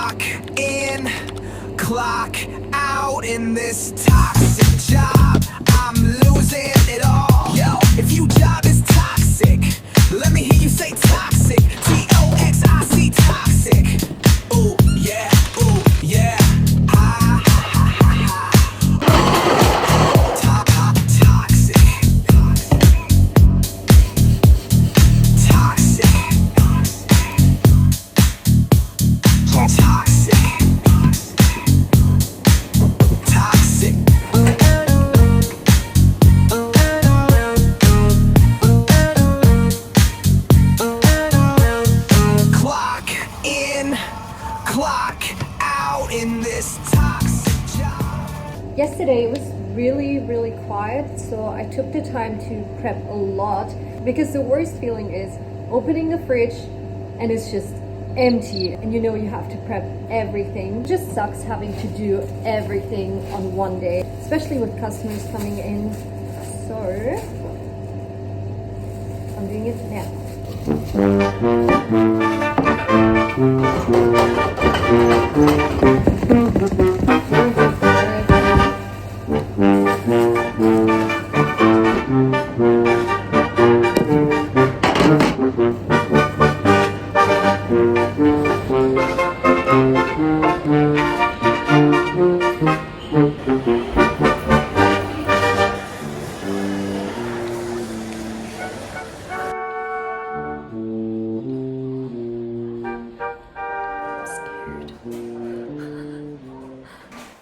Clock in, clock out in this toxic job. I'm losing it all. Yo, if your job is toxic, let me hear you say toxic. T-O-X-I-C, toxic. Ooh, yeah, ooh, yeah. Ha, ha, ha, ha, ha. Toxic. Toxic. Toxic. Clock in, clock out in this toxic job. Yesterday it was really quiet, so I took the time to prep a lot because the worst feeling is opening the fridge and it's just empty and you know you have to prep everything. It just sucks having to do everything on one day, especially with customers coming in. So I'm doing it now.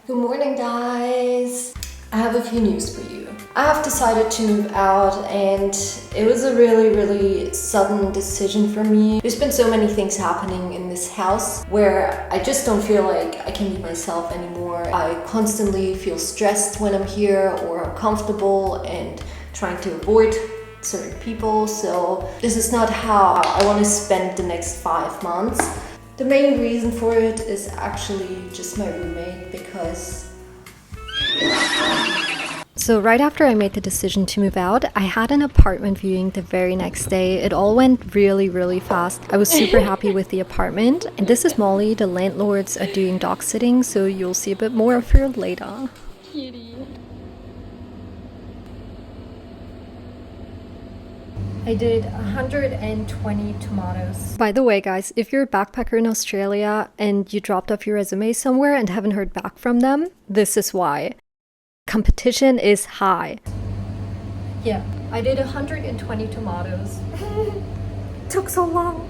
Good morning, guys. I have a few news for you. I have decided to move out and it was a really sudden decision for me. There's been so many things happening in this house where I just don't feel like I can be myself anymore. I constantly feel stressed when I'm here or uncomfortable and trying to avoid certain people. So this is not how I want to spend the next 5 months. The main reason for it is actually just my roommate because... So right after I made the decision to move out, I had an apartment viewing the very next day. It all went really fast. I was super happy with the apartment. And this is Molly. The landlords are doing dog sitting, so you'll see a bit more of her later. Kitty. I did 120 tomatoes. By the way, guys, if you're a backpacker in Australia and you dropped off your resume somewhere and haven't heard back from them, this is why. Competition is high. Yeah, I did 120 tomatoes. Took so long.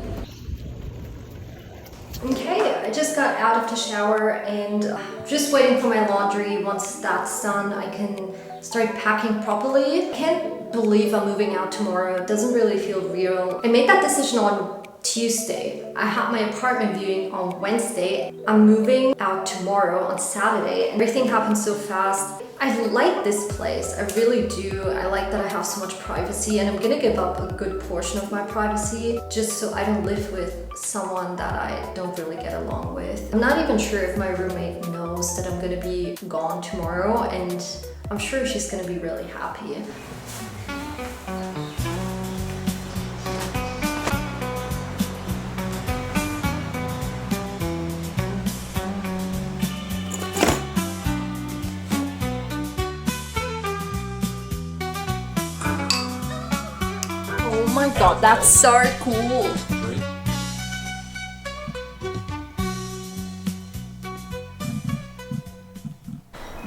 Okay, I just got out of the shower and just waiting for my laundry. Once that's done, I can start packing properly. I can't believe I'm moving out tomorrow. It doesn't really feel real. I made that decision on Tuesday. I had my apartment viewing on Wednesday. I'm moving out tomorrow on Saturday. Everything happened so fast. I like this place, I really do. I like that I have so much privacy and I'm gonna give up a good portion of my privacy just so I don't live with someone that I don't really get along with. I'm not even sure if my roommate knows that I'm gonna be gone tomorrow and I'm sure she's gonna be really happy. Oh my god, that's so cool!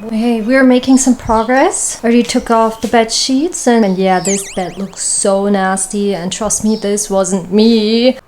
Hey, we're making some progress. Already took off the bed sheets and yeah, this bed looks so nasty and trust me, this wasn't me.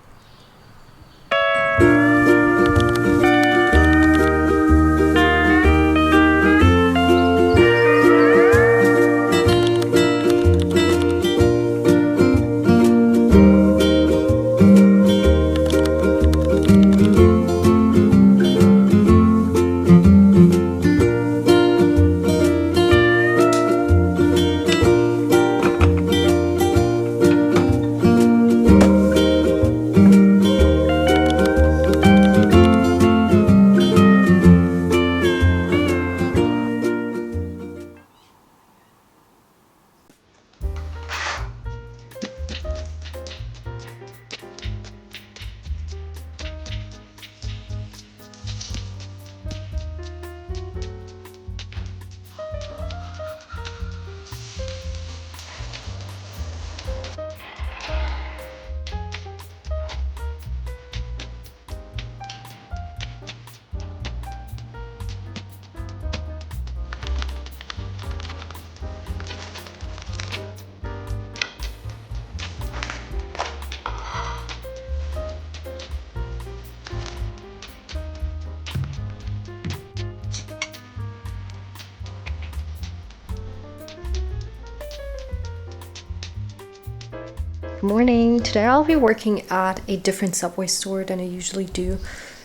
Morning. Today I'll be working at a different Subway store than I usually do.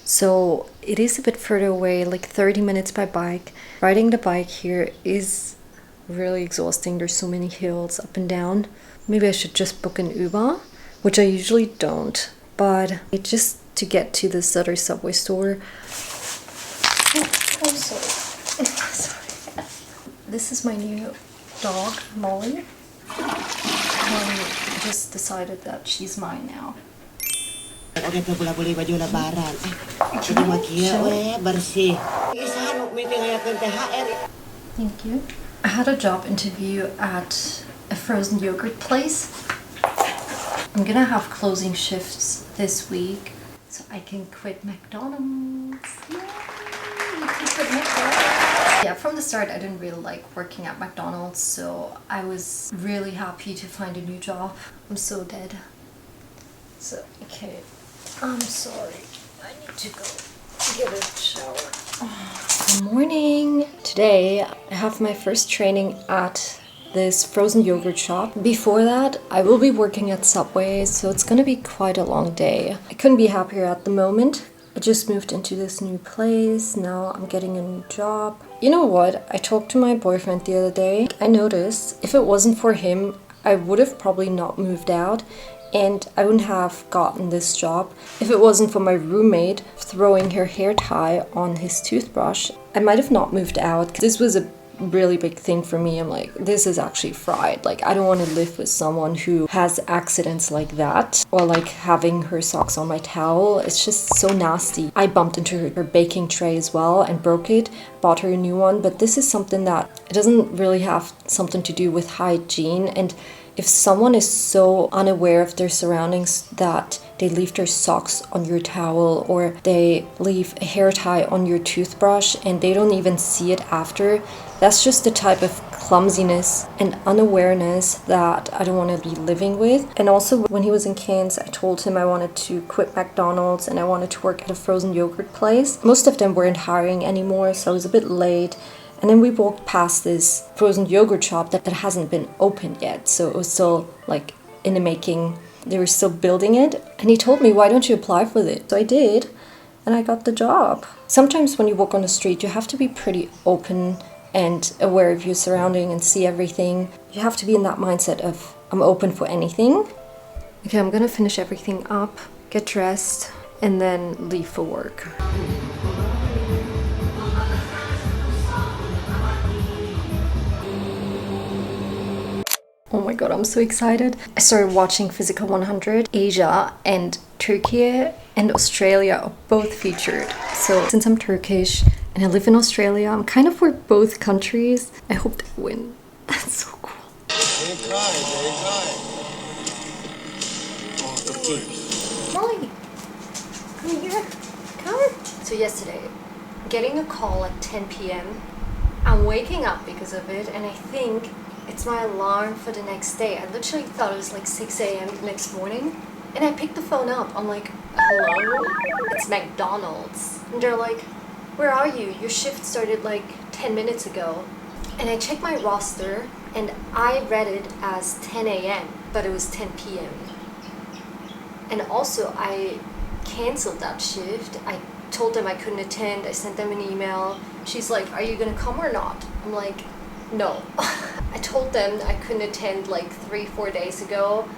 So it is a bit further away, like 30 minutes by bike. Riding the bike here is really exhausting. There's so many hills up and down. Maybe I should just book an Uber, which I usually don't. But just to get to this other Subway store. Oh, sorry. Sorry. This is my new dog, Molly. I just decided that she's mine now. Oke, boleh baju lebaran. Jadi makia we bersih. Isahan meeting ngayakeun THR. Thank you. I had a job interview at a frozen yogurt place. I'm gonna have closing shifts this week, so I can quit McDonald's. Yay! You can quit McDonald's. Yeah, from the start I didn't really like working at McDonald's, so I was really happy to find a new job. I'm so dead. So, okay, I'm sorry. I need to go get a shower. Good morning! Today I have my first training at this frozen yogurt shop. Before that, I will be working at Subway, so it's gonna be quite a long day. I couldn't be happier at the moment. I just moved into this new place. Now I'm getting a new job. You know what? I talked to my boyfriend the other day. I noticed if it wasn't for him, I would have probably not moved out and I wouldn't have gotten this job. If it wasn't for my roommate throwing her hair tie on his toothbrush, I might have not moved out. This was a really big thing for me. I'm like, this is actually fried. Like, I don't want to live with someone who has accidents like that, or like having her socks on my towel. It's just so nasty. I bumped into her baking tray as well and broke it, bought her a new one, but this is something that it doesn't really have something to do with hygiene. And if someone is so unaware of their surroundings that they leave their socks on your towel or they leave a hair tie on your toothbrush and they don't even see it after, that's just the type of clumsiness and unawareness that I don't want to be living with. And also when he was in Cairns, I told him I wanted to quit McDonald's and I wanted to work at a frozen yogurt place. Most of them weren't hiring anymore, so I was a bit late. And then we walked past this frozen yogurt shop that hasn't been opened yet. So it was still like in the making. They were still building it. And he told me, why don't you apply for this? So I did, and I got the job. Sometimes when you walk on the street, you have to be pretty open and aware of your surrounding and see everything. You have to be in that mindset of, I'm open for anything. Okay, I'm gonna finish everything up, get dressed, and then leave for work. Oh my god, I'm so excited. I started watching Physical 100. Asia and Turkey and Australia are both featured. So since I'm Turkish and I live in Australia, I'm kind of for both countries. I hope they win. That's so cool. Molly, come here. Come. So yesterday, getting a call at 10 p.m. I'm waking up because of it, and I think it's my alarm for the next day. I literally thought it was like 6 a.m. next morning. And I picked the phone up. I'm like, hello? It's McDonald's. And they're like, where are you? Your shift started like 10 minutes ago. And I checked my roster and I read it as 10 a.m. but it was 10 p.m. And also I canceled that shift. I told them I couldn't attend. I sent them an email. She's like, are you gonna come or not? I'm like, no. I told them I couldn't attend like 3-4 days ago.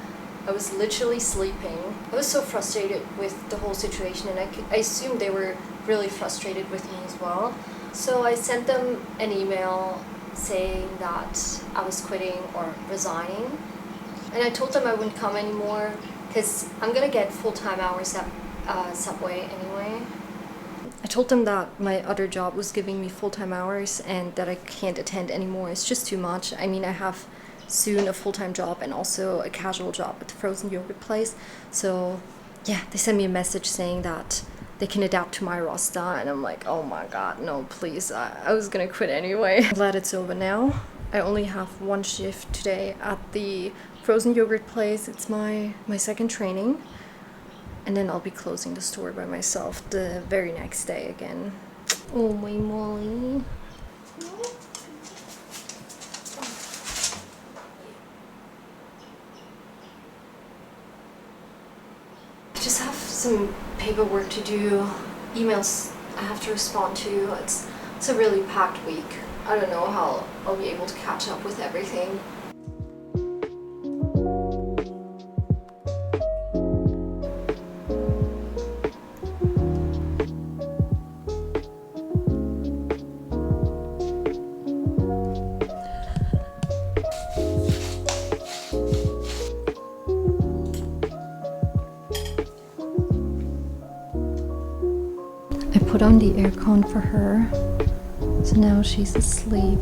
I was literally sleeping. I was so frustrated with the whole situation, and I assumed they were really frustrated with me as well. So I sent them an email saying that I was quitting or resigning. And I told them I wouldn't come anymore because I'm gonna get full-time hours at Subway anyway. I told them that my other job was giving me full-time hours and that I can't attend anymore. It's just too much. I mean, I have soon a full-time job and also a casual job at the frozen yogurt place. So yeah, they sent me a message saying that they can adapt to my roster, and I'm like, oh my god, no, please. I was gonna quit anyway. I'm glad it's over now. I only have one shift today at the frozen yogurt place. It's my second training. And then I'll be closing the store by myself the very next day again. Oh, my Molly. some paperwork to do, emails I have to respond to. It's a really packed week. I don't know how I'll be able to catch up with everything. I put on the aircon for her, so now she's asleep.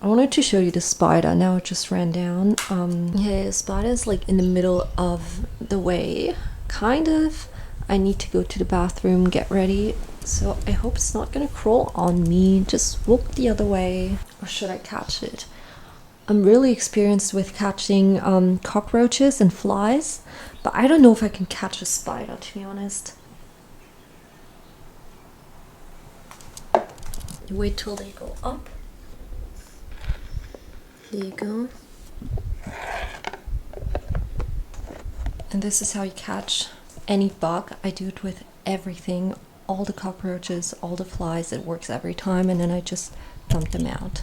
I wanted to show you the spider. Now it just ran down. Yeah, the spider is like in the middle of the way, kind of. I need to go to the bathroom, get ready. So I hope it's not gonna crawl on me. Just walk the other way, or should I catch it? I'm really experienced with catching cockroaches and flies, but I don't know if I can catch a spider, to be honest. Wait till they go up. Here you go. And this is how you catch any bug. I do it with everything, all the cockroaches, all the flies. It works every time, and then I just dump them out.